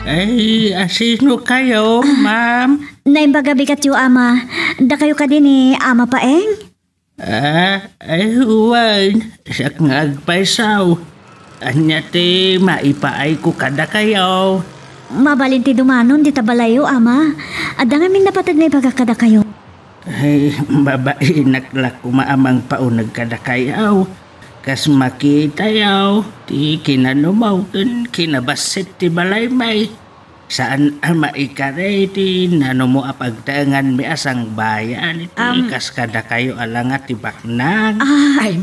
Ay, asino kayo, ma'am? Naimbaga bigat yu ama. Da kayo ka din ni ama paeng? Ay huwag. Siya nga agpaisaw. Anya ti maipaay ko kada kayo. Mabalin ti dumanon di tabalayo ama. Adda nga min napatag na ibagakada kayo. Ay, babae naklak kumaamang paunag kada kayaw. Kas makita yaw, ti kinanumaw kun kinabasit ti balay may. Saan ama ikare ti nano mo apagtangan mi asang bayan iti kas kada kayo alangat ti baknang. Ay,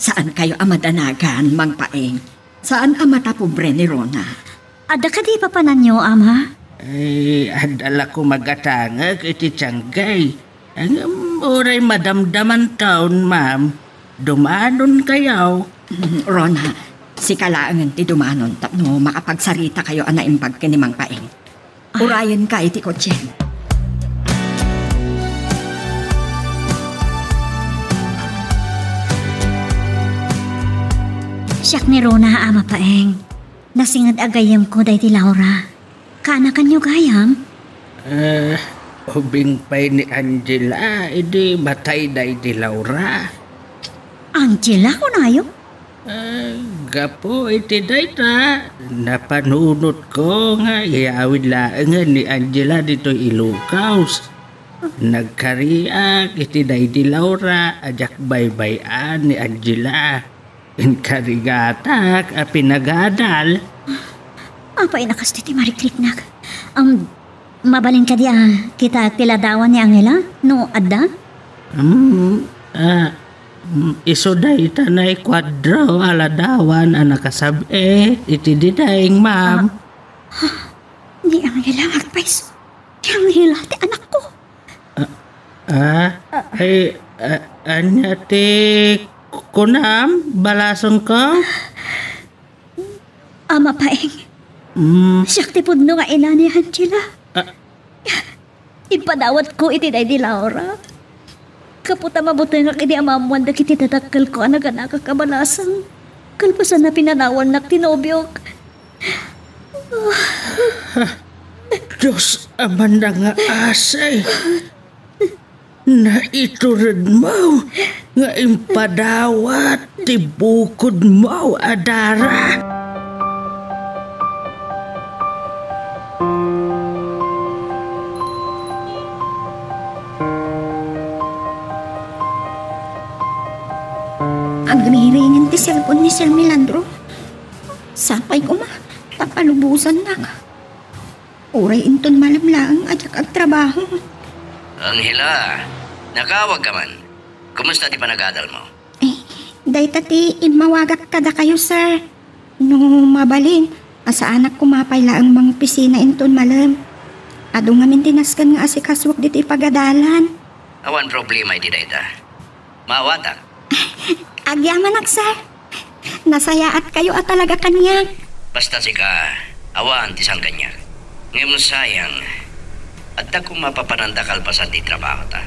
saan kayo amadanagan, Mang Paeng? Saan amata pobre ni Rona? Adda ka di papanan nyo ama? Ay, adala ko magatangag iti tiyangay. Ang oray madamdaman taon, ma'am. Dumanon kayaw. Rona, si kalaangan ti dumanon tapno makapagsarita kayo anaimbag ka ni Mang Paeng. Urayan ka iti kotsen. Siyak ni Rona ama paeng. Nasingad agayam ko day ti Laura. Kana kanyo gayam? Ubing pay ni Angela, edi matay day di Laura. Angela ko na yun? Gapo iti day ta. Napanunot ko nga iawid laangan ni Angela dito Ilugaws. Nagkariak iti day di Laura, ajak baybayan ni Angela. Inkarigatak a pinagadal. Apa inakas ti marikliknak? Mabalin ka di kita tiladawan ni Angela? No, adda? Iso day tanay kwadro aladawan ang nakasabi iti didaing ma'am. Di Angela agpais. Di Angela ti anak ko. Anya ti kunam balasong ko? Ama paeng. Siyak ti pudno nga ina ni Angela. Ipadawat ko iti day di Laura. Kaputa mabuti nga kini amamuan da kiti tatakal ko anaga nakakabalasang. Kalpasan na pinanawan na tinobyok. Diyos aman na nga asay. Na iturid mo nga impadawat ti bukod mo adara. Ang gamihiringin ti cellphone ni Sir Milandro. Sapay ko ma, tapalubusan na ka. Uray inton malamlaang ajak ag trabaho. Angela, nakawag ka man. Kumusta di panagadal mo? Day tati inmawagak kada kayo, sir. No mabalin, asa anak kumapay laang mga pisina inton malam. Ado nga mintinaskan nga asikaswak dito ipagadalan. Awan problema iti dayta. Mawatak. Agyaman ak, sir. Nasayaat kayo at talaga kanya. Basta sika, awan tisan kanya. Ngayon sayang, at kung mapapananda kalpasan di trabaho ta.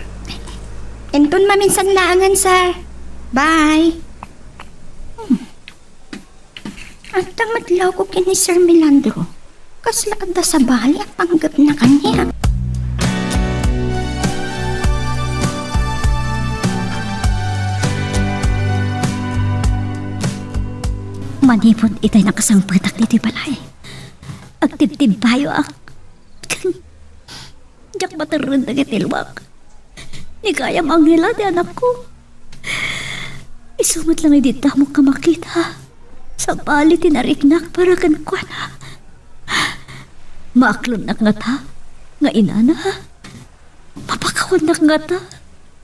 Inton maminsan laangan, sir. Bye. At matlaw ko kini Sir Milandro. Kasla da sa bali at panggap na kanya. Manipod itay nakasangpatak dito balay. Agtibtib tayo Diyak matarun na gitilwak. Ni kayam ang nila di anak ko. Isumat lang dito mo ka makita. Sa bali tinariknak para kan kwa na. Maaklon nak nga ta. Nga inana. Papakawan nak nga ta.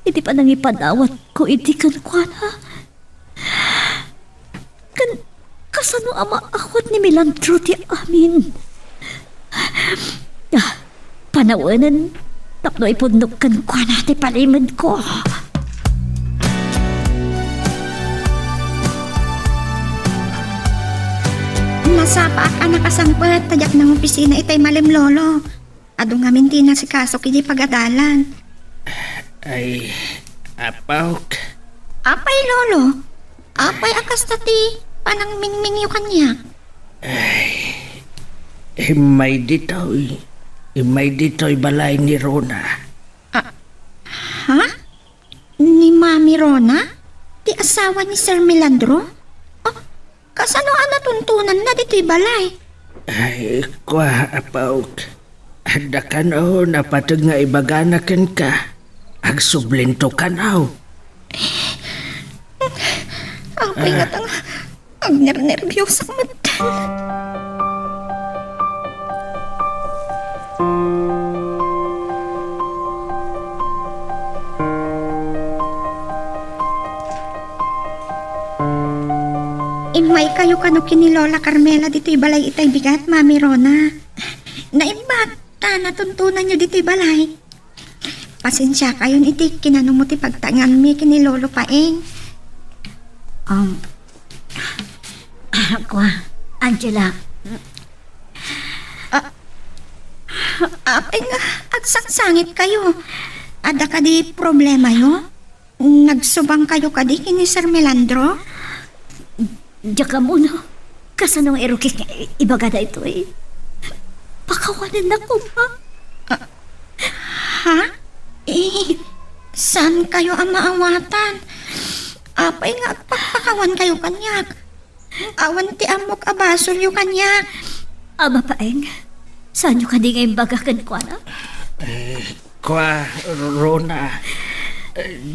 Iti pa nang ipadawat ko iti kan kwa na. Kasano ama akot ni Milandro ti amin. Panawanan, tapno ipundok kan kwa nati palimod ko. Nasapa ka nakasangpat, tadyak ng opisina itay malim lolo. Ado nga minti na si Kaso kiji pagadalan. Ay, apawk. Apay lolo, apay akas tati. Panang mingming yung kanya. Imay dito'y balay ni Rona. Ha? Ni Mami Rona? Di asawa ni Sir Melandro? Oh, kasano ang natuntunan na dito'y balay? Ay, kwa, apaw. Ada ka na napatag nga ibaganakan ka. Agsublinto ka na. Ang pingat ang nervyos ang mata. Imay kayo kano kini Lola Carmela dito'y balay itay bigat, Mami Rona. Naimbata natuntunan nyo dito'y balay. Pasensya kayo iti kinanumuti pagtangan mi kini Lolo Paeng. Kwa, Angela. Apay nga, agsaksangit kayo. Ada ka di problema yo? Nagsubang kayo ka di kini Sir Melandro? Diyan ka muna. Kasanong erukik nga ibagada ito eh. Pakawanan na ko ba? Ha? Saan kayo ang maawatan? Apay nga, pagpakawan kayo kanyak. Awan ti amok abasol yu kanyak. Ama Paeng, saan nyo ka di ngayon bagakan ko na? Kwa, Rona.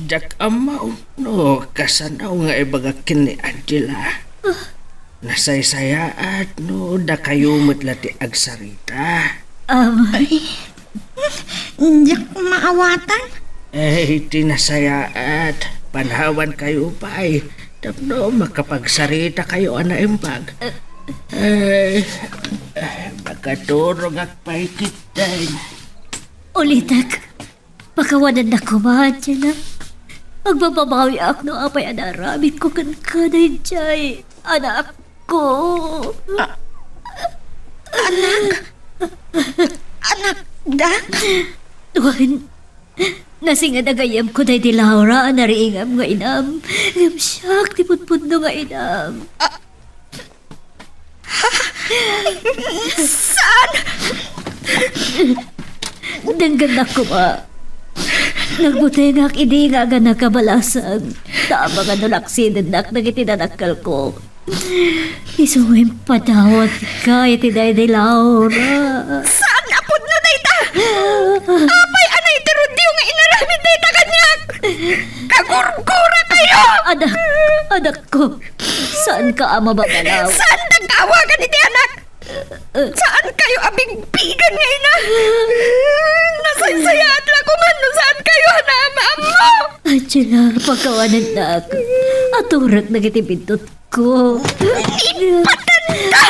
Jak amaw, no, kasanaw nga ibagakin ni Angela. Nasaysayaat, no, da kayo matlati agsarita. Diyak maawatan? Tinasayaat. Panhawan kayo pa ay. Tapno, makapagsarita kayo ana imbag. Makaturong akpay kitay. Ulitak, pakawanan na ko ba, Angela? Magbababawi ako no apay anaramit ko kan kanay jay. Anak ko. Anak, dak? Tuhan, nasingad agayam ko na di Laura, nariingam nga inam. Ngam siyak, tipudpundo nga inam. Saan? Danggan na ko ba? Nagbutay nga hindi nga nakabalasan. Tama nga nulaksin nak nagitinanakal ko. Isuwin patawat ka, itinay ni Laura. Saan apod na dayta? Apay anay tirudiyo nga inaramid dayta kanyak. Kagurgura kayo! Anak ko, saan ka ama babalaw? Saan nagkawagan iti anak? Saan kayo abing-bigan nga ina? Nasaysayat lang ko man no saan kayo hanamaam mo? Angela, pagkawanan na ako. Aturak na kitipindot ko. Ipatanda!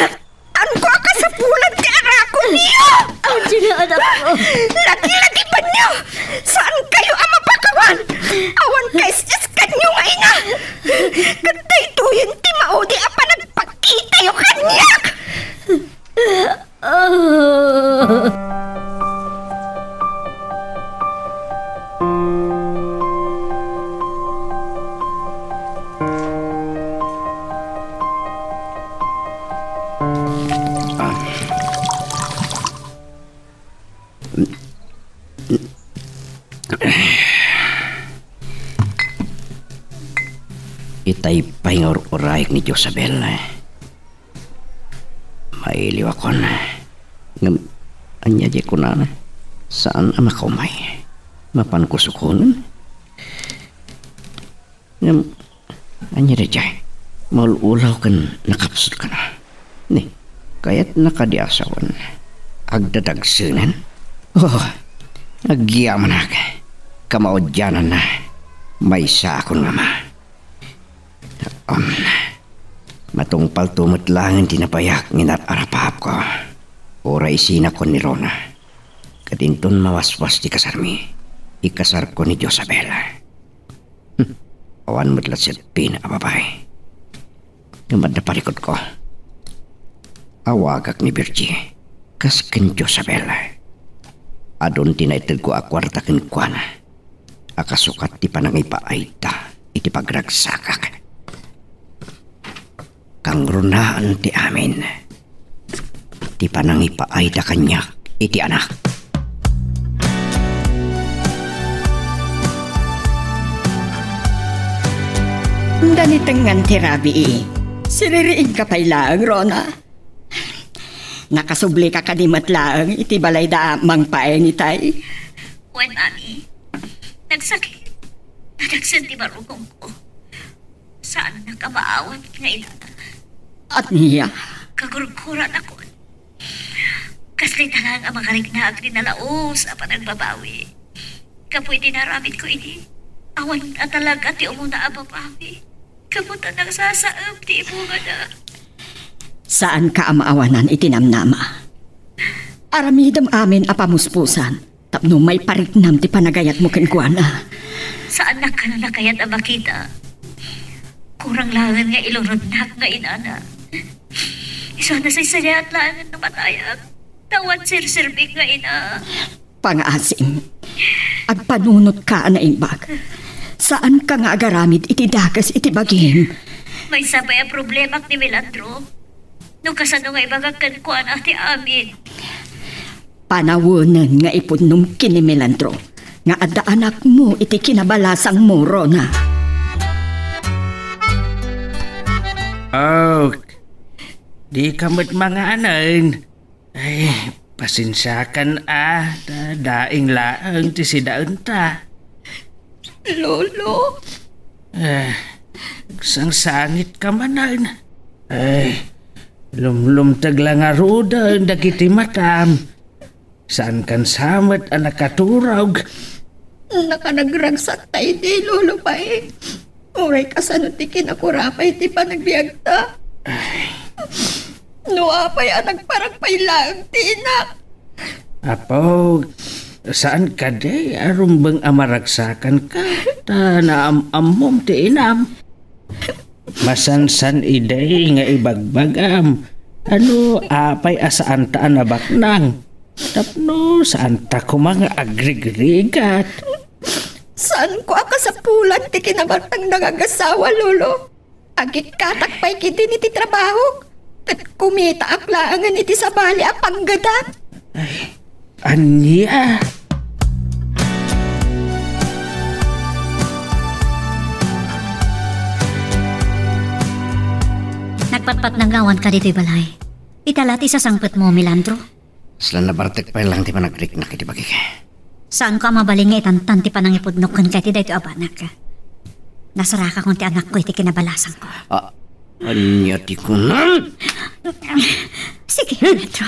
An ko ka sa pulan ti arako niyo! Angela, anak ko. Lagi-lagi pa niyo! Saan kayo ang mapakawan? Awan kay siskan niyo nga ina! Katay tuyin ti maudi apa nagpakita yung kanyak! Itay pahingur-uraik ni Josabel. Mailiw ako na. Anya di ko na. Saan ang makamay? Mapan ko sukunan? Anya di jay. Maululaw kan nakapsud ka na. Ni, kaya't nakadiasawan. Agdadagsunan. Oh, agyaman na ka. Kamaudyanan na. May sa akong mama. Matungpal tumot lang ang tinapayak nginat arapahap ko. Oray sina ko ni Rona. Kadinton mawaswas di kasarmi. Ikasar ko ni Josabel. Awan matlat siya pinakababay. Gamad na parikot ko. Awagak ni Virgie. Kaskin Josabel. Adon tinaitid ko akwartakin kwa na. Akasukat ti panangipa aita. Iti pagragsakak. Kang runaan ti amin. ti panangipaay da kanyak iti anak. Danitengan ti Rabi, siririig ka pa'y laang, Rona. Nakasubli ka kanimat laang, iti balay da amang paeng itay. Wen, Mami. Nagsakit. Nadagsan ti barugong ko. Saan nakamaawat nga inana? At niya, Kagurkuran ako. Kasli talang ang makarignaag ni nalaos apa nagbabawi. Kapoy dinaramit ko ini. Awan at talaga ti umuna ababawi. Kapunta nang sasaab ti ibunga na. saan ka amaawanan itinamnama? Aramidam amin apamuspusan. Tapno may parignam ti panagayat mo kenkwana. Saan na ka na nakayat ang makita? Kurang langan nga ilurudnak nga inana. Isa na say sayat langan na matayag. Tawad sirsirbik nga ina. Pangaasim, agpanunot ka na imbag. Saan ka nga agaramid iti dagas iti bagim? May sabay ang problema ni Melandro. Nung kasano nga ibagagkan ko ang ati amin. Panawunan nga ipudnum kini Melandro. Nga adda anak mo iti kinabalasang mo, Rona. Oh, di kamot mga anan. Ay, pasensyakan daing laang ti sidaan ta. Lolo? Sang sangit ka manan. Ay, lumlumtag lang nga ruda ang dagiti matam. Saan kan samat ang nakaturog? Nakanagragsak tayo di, Lolo Paeng. Uray kasano ti kinakurapay ti panagbiagta. Nuapay anag parang pailaang ti inak. Apo, saan ka day? Arumbang amaragsakan ka? Ta naamamom ti inam. Masansan iday nga ibagbagam. Ano apay asaan ta na baknang? Tapno saan ta ko mga agrigrigat? Saan ko aka sa pulan ti kinabartang nagagasawa, Lolo? Agit katakpay kiti ni ti trabaho. At kumita aklaangan iti sa bali a panggadan. Ay, anya? Nagpatpat ng gawan ka dito'y balay. Italati sa sangpet mo, Melandro. Sila nabartek pa lang ti panagrik na kiti bagik. Saan ka mabaling nga itantan ti panangipudnok kan kay ti dayto abanak ka? Nasara ka kung ti anak ko iti kinabalasan ko. Anya ti kunan? Sige, Melandro.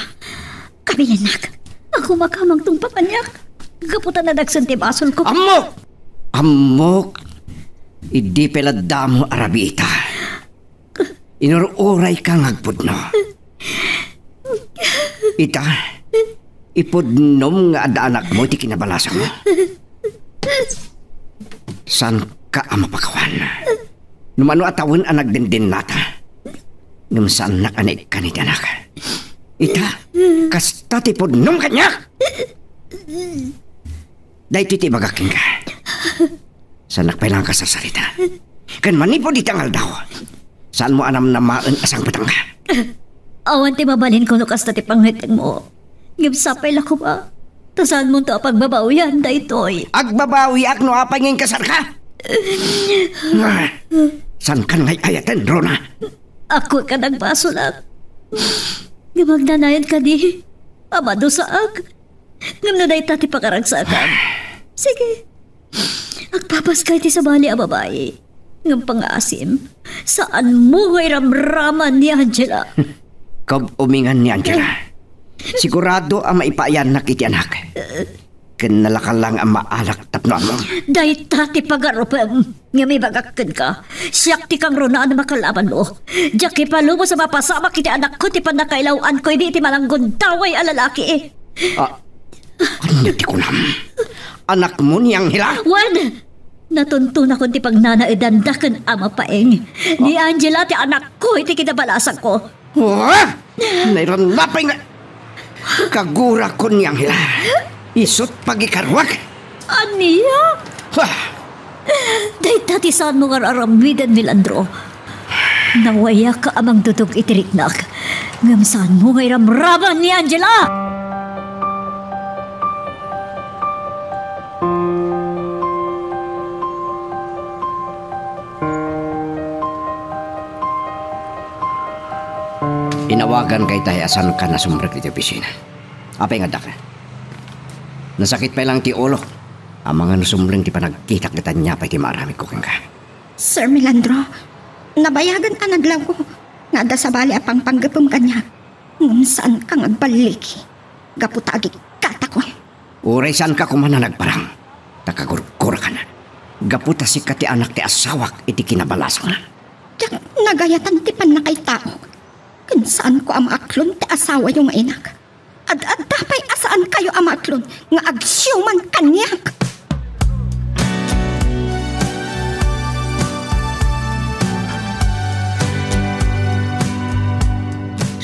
Kabiyanak. Ako makamang tong papanyak. Gaputan na dagsan ti basol ko. Amok! Amok! Idi pela damo arabita. Inururay kang agpudno. Ita, ipudnom nga ada anak mo ti kinabalasa mo. San ka amapakawan? Numano atawin ang nagdindin nata. Num saan nakanig ka ni anak. Ita, kasta ti pudnom kanya. Dahil ti bagaking ka. Saan nakpailang ka sa salita? Kan manipod itangal daw. Saan mo anam na maan asang patang ka? Awan ti mabalin ko no kasta ti pangiting mo. Ngipsapay lako ba? Tasaan mo to pagbabawian daytoy. Agbabawi ak no apay ngayong kasar ka? Saan ka ngay ayatan, Rona? Ako ka nagbasulat. Ngamagnanayan ka di. Amado saag. Ngam na day tati pakaragsakan. Sige. Agpapaskay ti sa bali a babae. Ngam pangasim. Saan mo ngay ramraman ni Angela? Kab umingan ni Angela. Sigurado ang maipayan na kiti anak. Kanalaka lang ang maalak tapno mo. Day tati pagarupem. Nga may bagakan ka. Siyak ti kang Rona na makalaban mo. Diyak ipalo mo sa mapasama kiti anak ko ti panakailawaan ko hindi ti malanggon daway a lalaki eh. Ano ti kunam? Anak mo ni Angela? Wan! Natuntun ako ti pagnanaidandakan ama paeng. Ni Angela ti anak ko iti kinabalasan ko. Nairon lapay nga. Kagura ko ni Angela. Isot pagikarwak. Aniya? Day tati saan mo nga aramidan, Melandro. Nawaya ka amang dudog itiriknak. Ngamsaan mo kay ramraman ni Angela? Inawagan kay tayo asan ka na sumbrek dito opisina. Apay nga dak na. Nasakit pa lang ti ulo. Ang mga nasumbreng ti panagkitak kita niya pa'y ti maramit ko kang ka. Sir Melandro, nabayagan ka naglaw ko. Nga da sa bali apang panggapom kanya. Saan ka agbalik? Gaputagi kata ko. Uray saan ka kumana nagparang. Takagurkura ka na. Gaputa si kati anak ti asawak iti kinabalasang na. Tiyak nagayatan ti pan na kay tao. Saan ko ang aklon ti asawa yung inak. At dapay asaan kayo ang aklon nga agsyuman kanyak.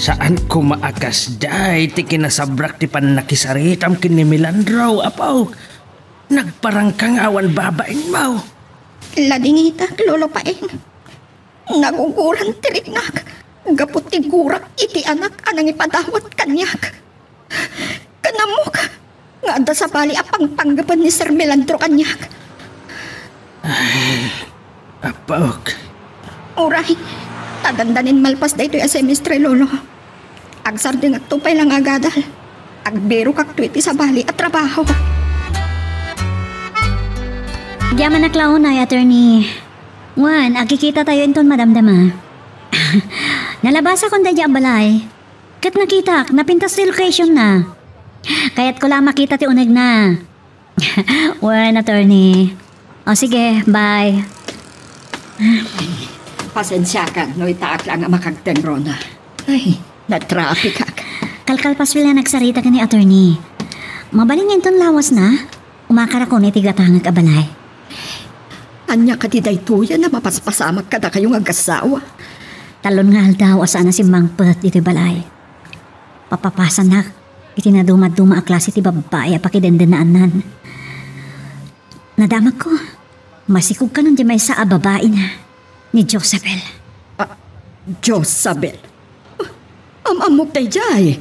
Saan ko maakas day ti kinasabrak ti panakisaritam kini Melandro, apaw. Nagparang kang awan babain mo. Ladingita, lolo paeng. Naguguran tiriknak. Gapot ti gurak iti anak anang ipadawat kanyak. Kanamok. Nga da sa bali apang panggapan ni Sir Melandro kanyak. Apaw. Uray, tagandanin malpas da ito yung semestre, lolo. Agsar din at tupay lang agadal. Agbero kak tuwiti sa bali at trabaho. Diyaman na klaon ay, attorney. Juan, agkikita tayo inton madamdama. Nalabasa kong dadya balay. Kat nakita, napintas ti location na. Kaya't ko lang makita ti uneg na. Juan, attorney. O sige, bye. Pasensya ka, no itaak lang ang makagteng Rona. Ay, na-traffic ka. Kalkalpas wala nagsarita ka ni attorney. Mabaling inton lawas na. Umakara ko ni tigatangag abalay. Anya ka ti daytoya na mapaspasamak ka na kayong agasawa. Talon nga daw asana si Mangpet dito balay. Papapasan na itinaduma-duma a klase ti babae pakidendenaanan. Nadamag ko. Masikog ka nun di may sa babae na ni Josabel. Josabel? Amamok tayo jay.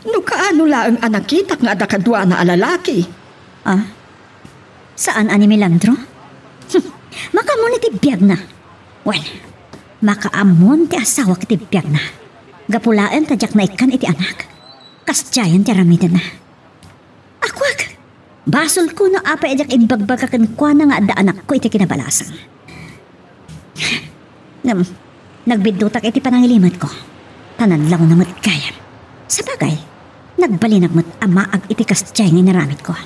No kaano lang ang anakitak nga adakadwa na alalaki. Ah? Saan ani Melandro? Makamon iti biyag na. Well, makaamon ti asawa kiti biyag na. Gapulaan tadyak na ikan iti anak. Kasjayan ti ramidan na. Akwag! Basol ko no apay adyak inbagbagakan kwa na nga ada anak ko iti kinabalasan. Nagbidutak iti panangilimat ko. Tananlaw na matkayan. Sa bagay, nagbalinag mat amaag iti kasjayan nga naramit ko.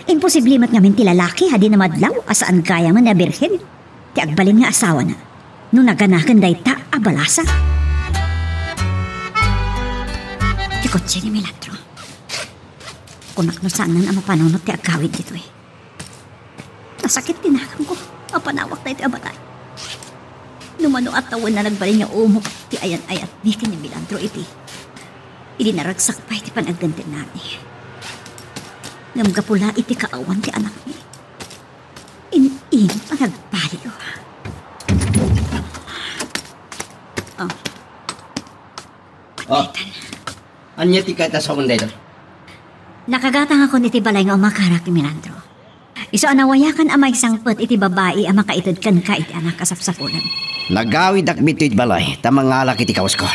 Imposible mat ngamin ti lalaki hadi na madlaw asaan kaya man na birhen. Ti agbalin nga asawa na. No naganakan day ta abalasa. Ti kotse ni Melandro. Kunak no saan ang mapanunot ti agkawid dito eh. Nasakit tinakam ko. Apanawak na iti abatay. Numano at tawon na nagbalin nga umok ti ayan-ayat ni kanya Melandro iti. Idi naragsak pa iti panaggantin nani. Ngamgapula iti kaawan ti anak ni. In panagpaliw. Anya ti kata sa munday doon? Nakagatang ako niti balay nga umakarak ni Melandro. Iso anawayakan amay sangpet iti babae ang makaitid kan ka iti anak kasapsapulan. Nagawid akbito'y balay, tamang alak iti kawas ko.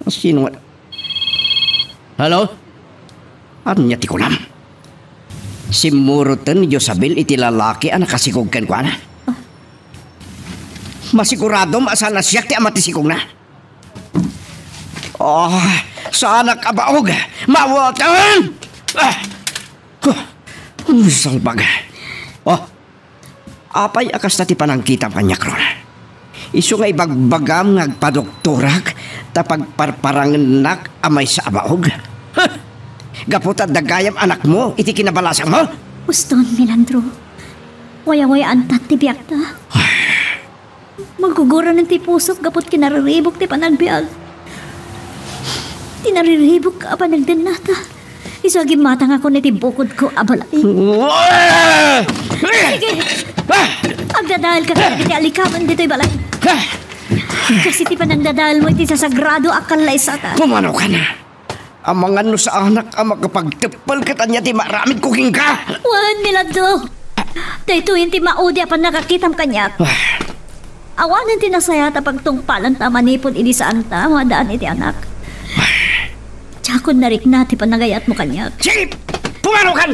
Sino nga? Hello? Anya ti kunam? Si Murutan ni Josabel iti lalaki ang nakasikog kan kwa na. Masigurado maasal na siya ti amati sikog na. Sa anak kabaog, mawatan! Salbag. Apay akas na ti panangkita kanyak ron. Iso nga ibagbagam ngagpadoktorak tapag parparanganak amay sa abaog. Gaputat dagayam anak mo, iti kinabalasang mo? Uston, Melandro. Waya-wayaan tat ti biyak ta. Magugura ng ti pusok gapot kinariribok ti panagbiag. Tinariribok ka pa nagdanata. Isagim matang ako ni ti bukod ko abalay. Sige! Agdadahal ka kaya iti alikaman dito'y balay. Kasi ti pa nang dadal mo iti sa sagrado akalay sata. Pumanaw ka na. Ang mga no sa anak ang magkapagtipal katanya ti maramid kuking ka. Wan milagdo. Dahito yung ti maudi apan nakakitam kanyak. Awanan ti nasaya tapag tungpalan ta manipon ini saan ta madaan iti anak. Tsakon narik na ti panagayat mo kanyak. Sige, pumanaw ka!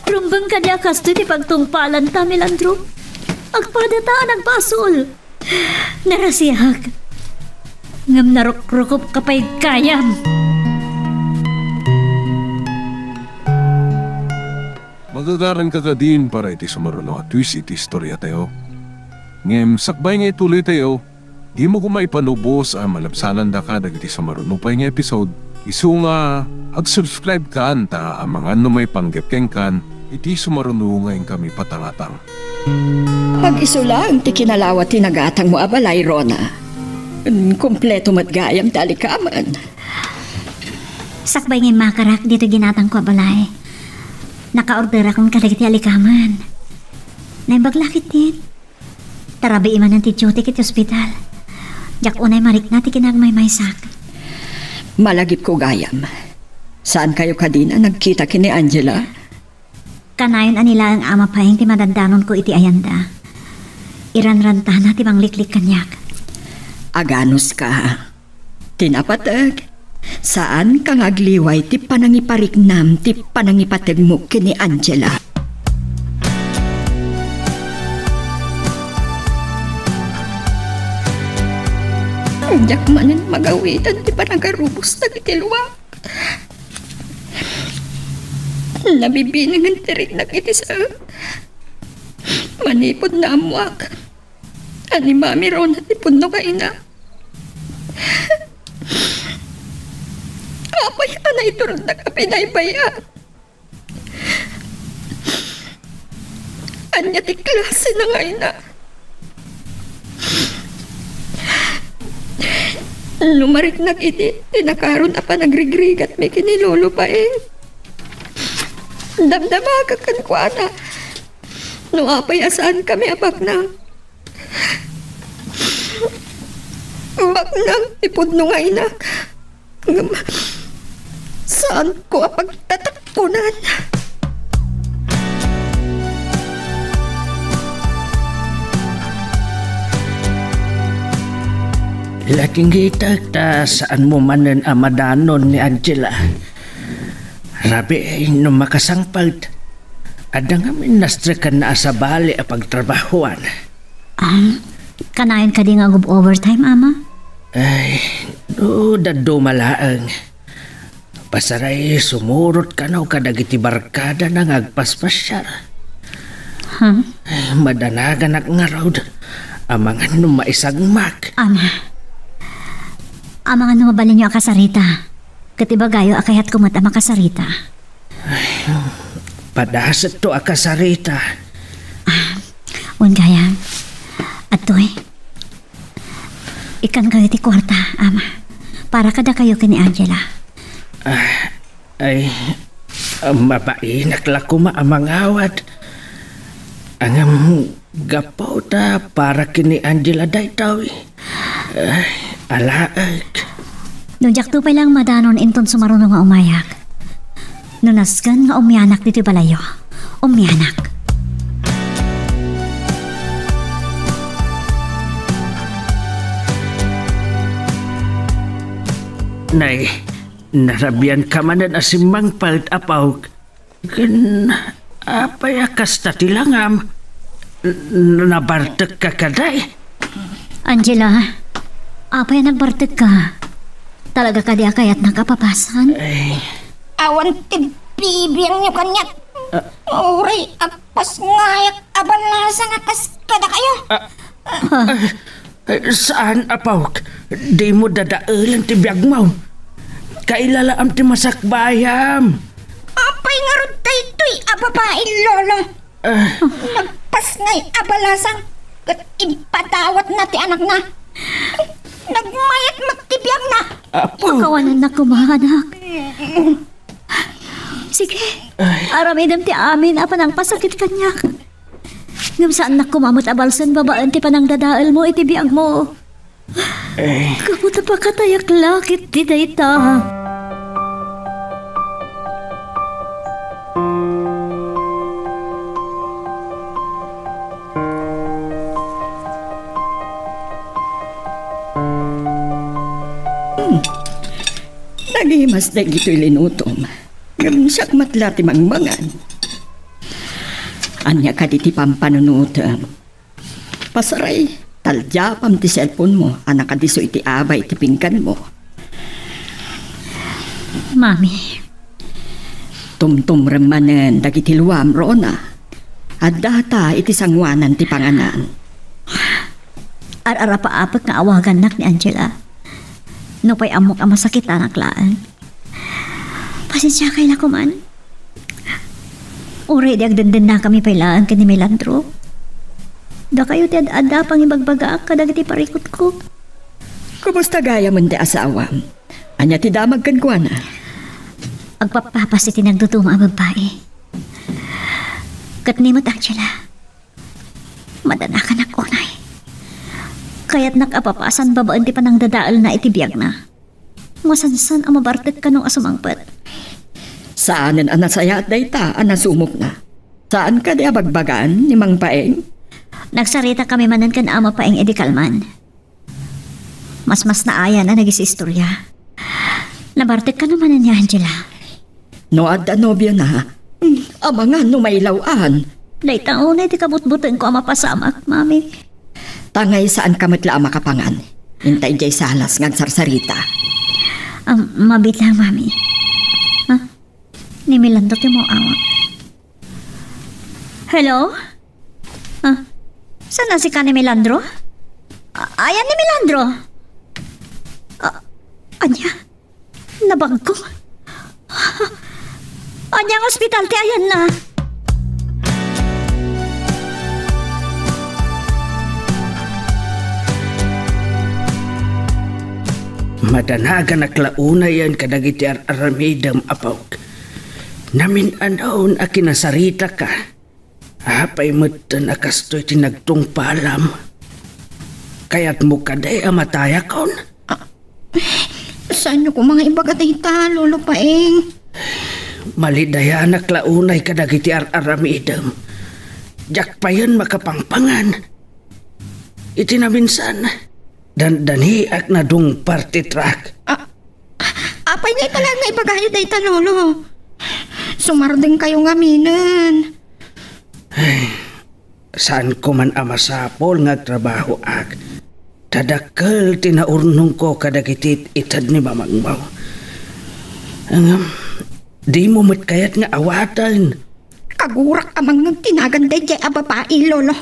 Rumbang kanya kasto ti pagtungpalan ta Milandro. Agpadataan ang basol. Narasihag. Ngam naruk-rukup kapay kayam. Magagaran ka ka din para iti sumaruno at twist iti istorya tayo. Ngem sakbay nga ituloy tayo, di mo kumaipanubos ang malabsanan da ka dagiti sumaruno pa nga episode. Isu nga ag-subscribe ka anta ang mga ano may panggepkeng kan iti sumaruno ngayon kami patangatang. Pag-iso lang ti kinalawat tinagatang mo abalay, Rona. Kompleto matgayam talikaman. Sakbay ngay makarak dito ginatang ko balay. Naka-order akong kalagiti alikaman. Naibaglakit din. Tarabi iman ng tityote kiti ospital. Jak unay marik na ti kinagmay maysak. Malagip ko gayam. Saan kayo kadina nagkita kini Angela? Kanayon anila ang ama pahing ti madandanon ko iti ayanda. Iranranta na ti mangliklik kanyak. Aganos ka. Tinapatag. Saan kang agliway ti panangipariknam ti panangipatag mo kini Angela? Diyak manin magawitan ti panagarubos na kitilwa. Nabibiningan tirik na kiti sa manipod na amuak. Ani mami ron at ipundo ka ina. Apay ka na ito ron nakapinaybaya. Anya ti klase na nga ina. Lumarik na kiti, tinakaroon na pa nagrigrigat may kinilolo pa eh. Damdamaga kan ko ana. No apay asaan kami abak na. Baknang ipudno nga ina. Saan ko apagtatapunan? Laking kita ta saan mo manen amadanon ni Angela. Rabi no makasangpag. Adang amin nastrakan na sa bali a pagtrabahuan. Kanayon ka din nga overtime, ama? Ay, no, dado malaang. Pasaray, sumurot ka na o kadagiti barkada na ngagpaspasyal. Ay, madanagan ak nga raw. Amangan no maisagmak. Amangan no mabalin niyo akasarita. Katibagayo akayat kumat ang makasarita. Ay, padasat to akasarita. Ungayang. Atoy, ikan kayo ti kwarta, ama. Para kada kayo kini Angela. Ay, mabai naklako maamang awad. Ang gapaw ta para kini Angela daytaw. Ay, alaag. Nung pay lang madanon inton sumarunong nga umayak. Nunasgan nga umyanak dito balayo. Umyanak. Nay, narabian ka manan asimang palt apaw. Kan, apay akas tatilangam. Nabartek ka kaday. Angela, apay nagbartek ka? Talaga ka di akayat nakapapasan? Ay, Awan ti bibiyang niyo kanyak. Uray, agpas ngayak abalasa nga kas kada kayo. saan apaw? Di mo dadaalan ti biyag mo. Kailalaam ti masakbayam. Apay nga ron tayo to'y ababae lolo. Nagpas nga'y abalasang kat ipatawat na ti anak na. Nagmayat magtibiyang na. Apo. Kawanan na kumahanak. Sige, aramidam ti amin apan ang pasakit kanyak. Ngam saan na kumamot abalsan babaan ti panang dadaal mo iti biyag mo. Kaputa pa katayak lakit ti dayta. Nagimas na gito'y linutom. Ngam siyak matla ti mangmangan. Anya ka di ti pampanunutam. Pasaray, talya pam ti cellphone mo, anak ka di so iti abay ti pinggan mo. Mami, Tumtum remanen dagiti luwam rona. At data iti sangwanan ti panganan. ar-ara pa apat nga awagan nak ni Angela. No pa'y amok ang masakit anak laan. Pasensya kay la ko man. Uri di agdandan na kami pailaan ka ni Melandro. Da kayo ti ad-ada pang ibagbaga kadag ti parikot ko. Kumusta gaya mo ti asawam? Anya ti damag kan kuana? Agpapapas iti nagdutuma ang babae. Kat ni mo't Angela. Madana ka nakunay. Kaya't nakapapasan babaan ti panang dadaal na itibiyag na. Masansan ang mabartet ka nung asumangpat. Saanan ang nasaya at dayta ang nasumok na? Saan ka di abagbagaan ni Mang Paeng? Nagsarita kami manan kan ama Paeng edikalman. Mas naaya na nagis-istorya. Nabartet ka naman niya, Angela. No adda nobya na, ama nga no mailawaan. Dayta unay ti kabutbutin ko ang mapasamak, mami. Tangay saan ka matla makapangan. Hintay jay salas ngag sarsarita. Mabit lang, mami. Ha? Ni Melandro ti mo awak. Hello? Ha? Saan na si ka ni Melandro? Ayan ni Melandro. Anya? Nabag ko? Anya ang ospital ti ayan na. Madanagan naklauna yan kadagiti aramidam apawag. Namin anaon a kinasarita ka. Apay mutan akastoy tinagtong palam. Kaya't mo kaday amataya kaon. Saan nyo ko mga ibagatay Lolo Paeng? Malidaya naklaunay kadagiti aramidam. Jak pa yan makapangpangan. Itinaminsan. Dandaniak na dung party track. Apay na italang nga ibagayo dayta Lolo. Sumarding kayo nga minan. Saan ko man amasapol nga trabaho ak. Tadakal tinaurnong ko kadagiti itad ni Mamangbaw. Di mo mat kayat nga awatan. Kagurak amang tinagan day jay ababae Lolo.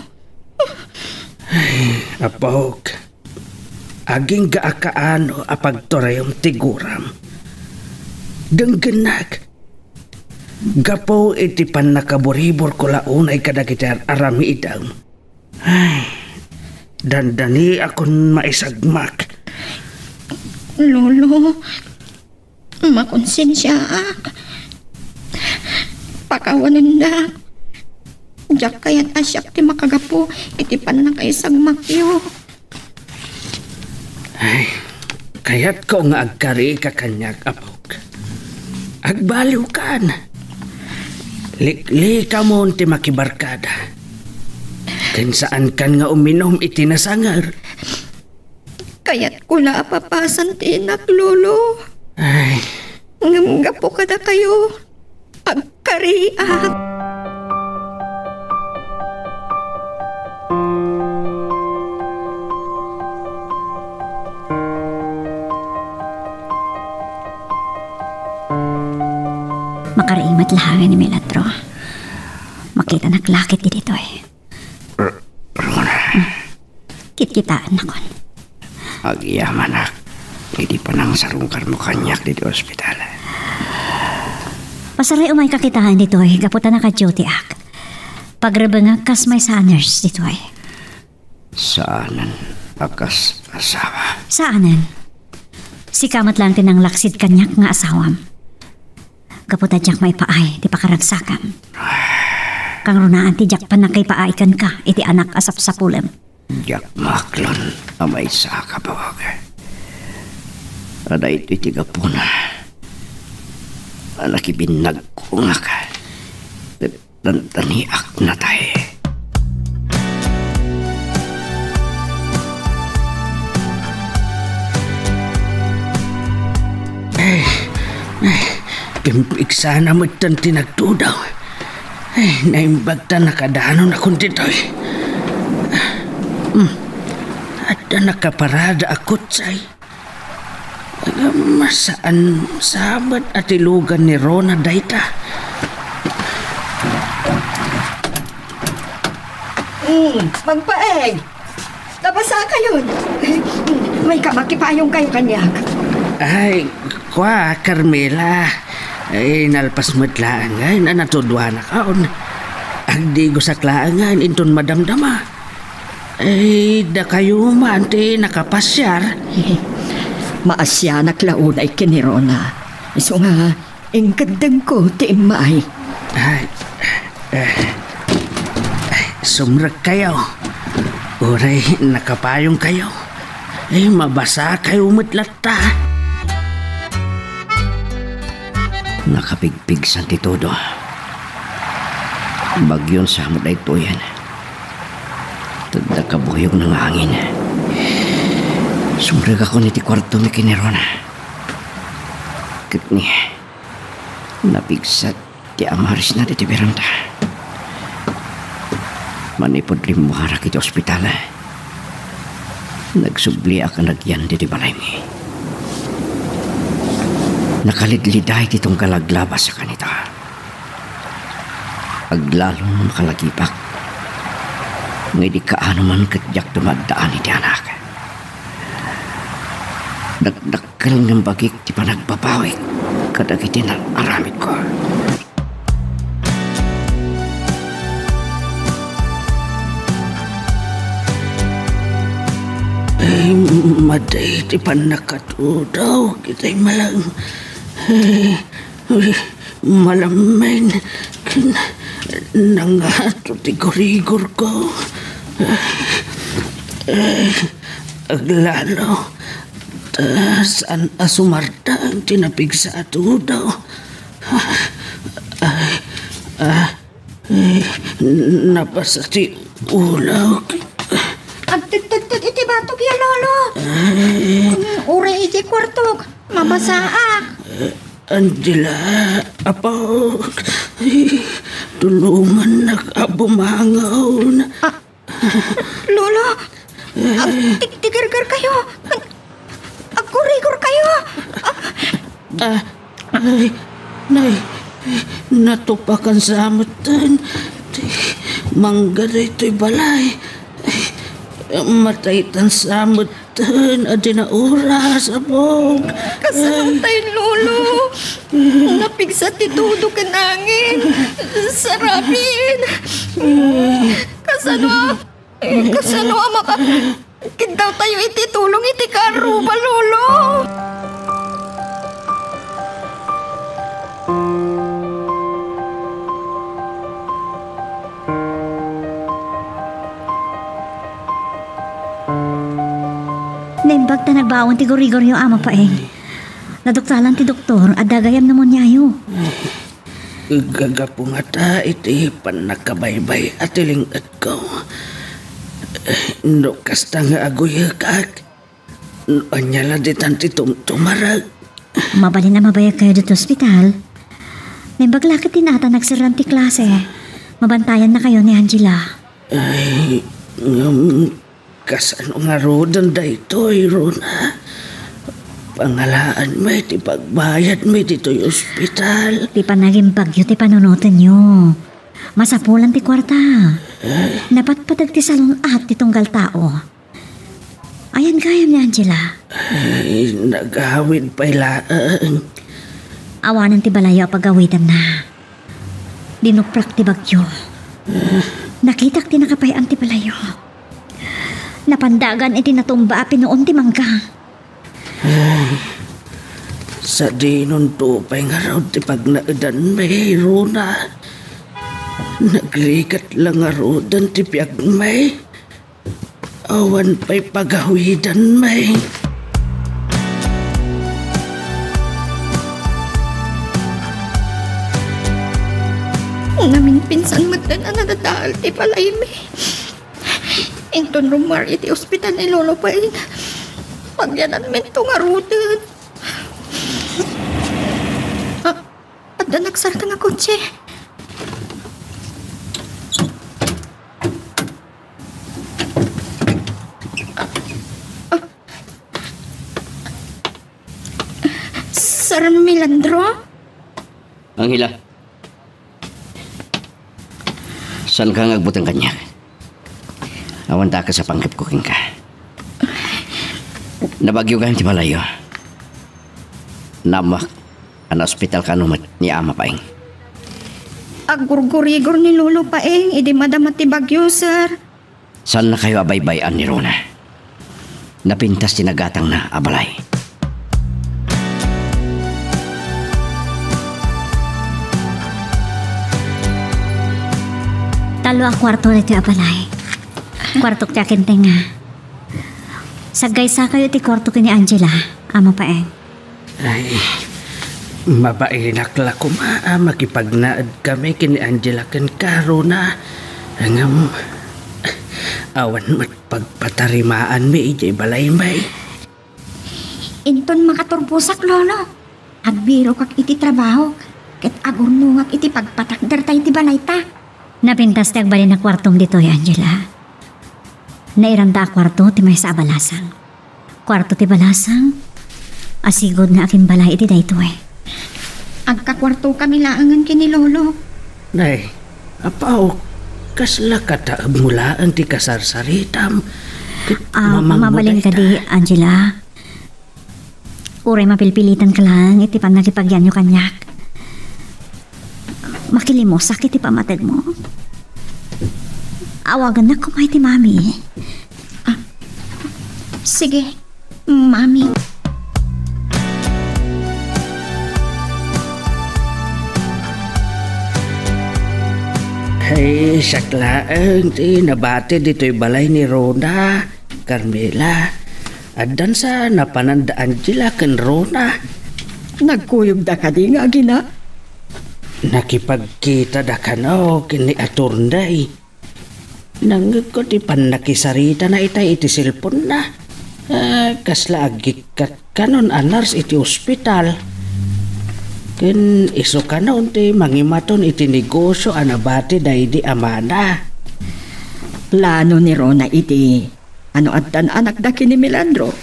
Apog. Aging gaakaano apagtorayong tiguram. Denggenag. Gapo iti pan nakaburibor ko launay kadagiti arami idaw. Ay, dandani akon maisagmak. Lolo, makonsensya ak. Pakawanan na. Diyak kaya't asyak ti makagapo iti pan nakaisagmak yo. Ay, kaya't ko nga agkari ka kanyak apog. Agbaliw kan. Likli ka mo ti makibarkada. Kinsaan kan nga uminom iti nasangar. Kaya't kula papasan tinak Lolo. Ay, Ngamgapo kada kayo. Agkariak. Makarimat lahangan ni Melandro. Makita naglakit di dito eh. Kit-kitaan na kon. Agyaman nak. Hindi pa nang sarungkar mo kanyak dito ospital. Pasaray umay kakitaan dito eh. Gaputan na ka-duty ak. Pagrebang kas may saners dito eh. Saanan akas asawa? Saanan? Si kamat lang tinang laksid kanyak nga asawam. Kaputan diyang may paay, di pa karagsakam. Kang runaan ti Jack pa na kay paaikan ka, iti anak asap sa pulem. Jack Macklon, amay sa kabawag. Ada ito itiga po na. Anak ibinag ko nga ka. Tantaniak na tayo. Pimpik sana mo itang tinagtudaw. Naimbag ta nakadaanon akong ditoy. At nakaparada akot say. Masaan sabat at ilugan ni Rona dayta. Magpaeg! Nabasa ka yun! May kamakipayong kayo kanyak. Ay, kwa, Carmela. Ay, nalpas matlaan nga, nanatudwa na kaon. Agdi ko sa klaangan, inton madamdama. Ay, da kayo maante nakapasyar. Maasya na klaunay kinirona. Iso nga, ingkadang ko ti imay. Ay, sumrag kayo. Uray, nakapayong kayo. Ay, mabasa kayo umitlata. Nakapigpig sa titudo. Bagyon sa amot ay tuyan. Tagda kabuyog ng hangin. Sumrag ako ni ti kwarto ni kinirona. Kitni, napigsat ti amaris na ti beranda. Manipod rin mo harak iti ospital. Nagsubli ako nagyan di balay mi. Nakalidliday titong kalaglabas sa kanita. Aglalong makalagipak. Ngay di kaano man katyak dumadaan iti anak. Nagdakkel ng bagik ti panagpapawik. Kadagiti na aramid ko. Ay, maday ti panakatudaw. Kita'y malang... Malamay nangato ti korigor ko. Aglalo saan asumarta ang tinapig sa atudaw. Napasa ti ulaw. Agtagtagtag iti batok ya, Lolo. Ure iti kwartok. Mabasaak. Angela, apo, tulungan nag-abumangaw na. Lolo, tigargar kayo. Agkurigor kayo. Nay, natupakan sa amatan. Manggaday to'y balay. Mataytan sa amatan at dinaoras, abog. Kasamantay, Lolo. Napigsat ti tudo ka nangin. Sarapin. Kasano maka... Kindaw tayo iti tulong iti karuba, Lolo. Naimbag ta nagbaon ti gorigor yung ama pa eh. Naduktalan ti doktor at dagayam na mo niyayo. Gagapo nga ta iti panakabaybay at ilingkat ko. No kasta nga agoy kak. No anyala di tanti tumarag. Mabalin na mabayag kayo dito ospital. Naimbag lakit tinata nagsiran ti klase. Mabantayan na kayo ni Angela. Ay, kasano nga rodan da ito, Rona. Pangalaan may ti pagbayad may dito yung ospital. Di pa naging bagyo ti panunutan nyo. Masapulan ti kwarta. Napatpadag ti salon at ti tunggal tao. Ayan kaya ni Angela. Ay, nagawid pa ilaan. Awanan ti balayo pag-awitan na. Dinuprak ti bagyo. Nakitak ti nakapayaan ti balayo. Napandagan iti natumba pinuon ti mangga. Sa dinon to pa'y nga raw ti pagnaadan may, Rona. Naglikat lang arudan ti piag may. Awan pa'y pagawidan may. Namin pinsan magdan na nadadal ti palay may. Inton rumar iti ospital ni Lolo Pain. Pagyanan men itong arudan. At da nagsarta nga kotse. Sir Milandro? Angela. Saan ka ngagbutang kanya? Awan ta ka sa panggap-cooking ka. Nabagyo ka ti malayo. Namak ang ospital ka numat ni Ama Paing. Agurgurigor ni Lolo Paing, idi madamat ti bagyo, sir. Saan na kayo abay-bayan ni Rona? Napintas tinagatang na abalay. Talo a kwarto na ito abalay. Kwarto kya kintenga. Sagay sa kayo ti kwarto ni Angela, Ama Paeng. Ay, mabainak la kumaa. Makipagnaad kami kini Angela ken karo na. Angam, awan mat pagpatarimaan mi ijay balay may. Inton makaturbusak, Lolo. Agbiro kak iti trabaho. Ket agurnungak iti pagpatakder tayo ti balay ta. Napintas ti agbali na kwartong dito, Angela. Nairanda a kwarto ti may sa abalasang. Kwarto ti balasang, asigod na aking balay iti dayto eh. Agkakwarto kami laangan kini Lolo. Nay, apaw, kasla kataab mula ang ti kasarsaritam. Mabalin ka di, Angela. Uray mapilpilitan ka lang, iti pan nakipagyan nyo kanyak. Makilimos, sakit iti pamatid mo. Awagan na kumay ti mami. Sige, Mami. Ay, saklaan ti nabati dito'y balay ni Rona, Carmela. Adan sa napananda Angela ken Rona. Nagkuyog da ka di nga, gina. Nakipagkita da ka no, kini aturday. Nangag ko ti panakisarita na itay iti silpon na. Kasla agikat kanon anars iti ospital. Ken iso kanon ti mangimaton iti negosyo anabati day di amana. Plano ni Rona iti ano addan anak da kini Milandro.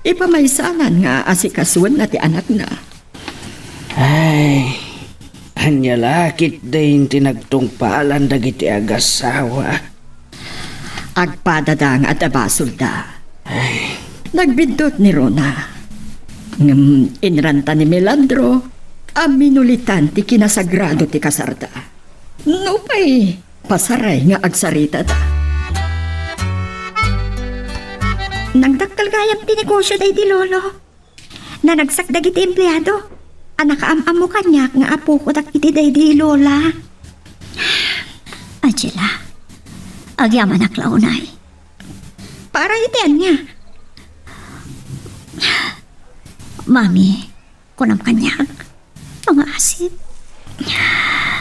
Ipamaysanan nga asikasuan na ti anak na. Ay, anya lakit dahin tinagtungpalan dagiti agasawa. Agpadadang at abasol da. Nagbindot ni Rona. Inranta ni Milandro. Aminulitan ti kinasagrado ti kasarda. No pa'y pasaray nga agsarita da. Nagdaktal gayam ti negosyo day di Lolo. Na nagsakdag iti empleyado. Anak am mo kanyak nga apo ko dak iti day di Lola. Angela, agyaman na klaunay. Para itian niya. Mami, kunam kanyak. Mga asin.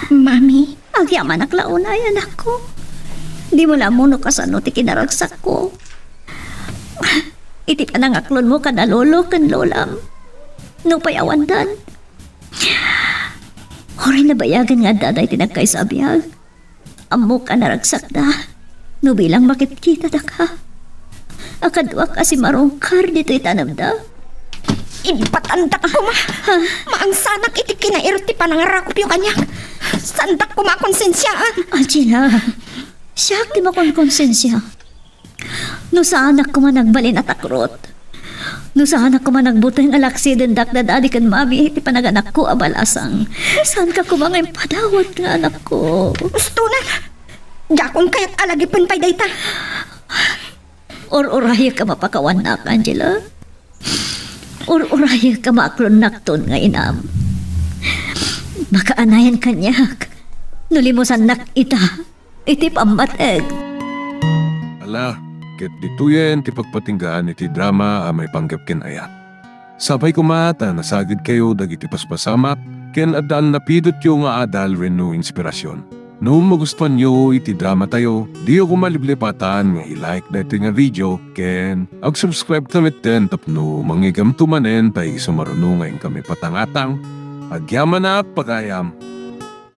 Mami. Agyaman na klaunay, anak ko. Di mo lamuno kasano ti kinaragsak ko. Iti panangaklon mo kada lolo kan lolam. No payawandan. Horay na bayagan nga daday tinagkaisabiyag. Amo ka naragsak da. No bilang makikita da ka. Akadwa ka si marongkar dito itanam da. Ipatandak ko ma. Maangsanak iti kinairot ti panangarakop yung kanya. Sandak ko makonsensyaan. Angela, siya di makonsensya. No sa anak ko man nagbalin at akrot. No sa anak ko man nagbuto yung alaksiden dak na dadi kan mami iti panaganak ko abalasang. Saan ka kumangay padawat nga anak ko? Gusto na. Jakon kaya't alagipon pa'y dayta. Or-oraya ka mapakawan na, Angela. Or-oraya ka maaklon nakton nga inam. Makaanayan kanyak. Nulimusan nak ita. Iti pamateg. Ala, ket dituyen ti pagpatinggaan iti drama may panggap ken aya. Sabay kumata nasagid kayo dagiti paspasamak ken adal napidot yo nga adal renno inspirasyon. No magustuhan nyo iti drama tayo, di ako maliblipatan nga i-like na ito nga video ken ag-subscribe tamit din tapno mangigam tumanen tayo sumarunungan kami patangatang agyaman na pagayam.